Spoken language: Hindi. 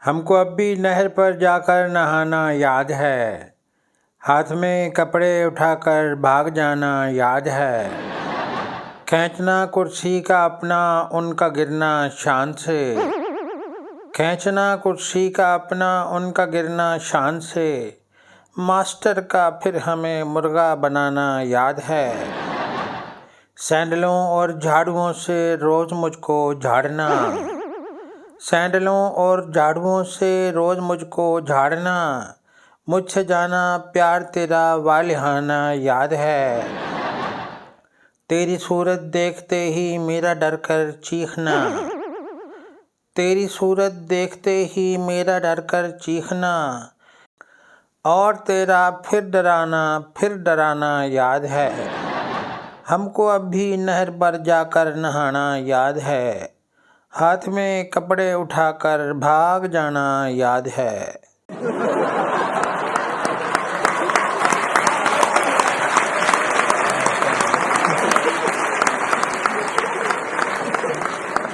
हमको अब भी नहर पर जाकर नहाना याद है, हाथ में कपड़े उठाकर भाग जाना याद है। खींचना कुर्सी का अपना, उनका गिरना शान से। खींचना कुर्सी का अपना, उनका गिरना शान से। मास्टर का फिर हमें मुर्गा बनाना याद है। सैंडलों और झाड़ुओं से रोज मुझको झाड़ना। सैंडलों और झाड़ुओं से रोज मुझको झाड़ना। मुझसे जाना प्यार तेरा वालिहाना याद है। तेरी सूरत देखते ही मेरा डर कर चीखना। तेरी सूरत देखते ही मेरा डर कर चीखना। और तेरा फिर डराना याद है। हमको अब भी नहर पर जाकर नहाना याद है, हाथ में कपड़े उठाकर भाग जाना याद है।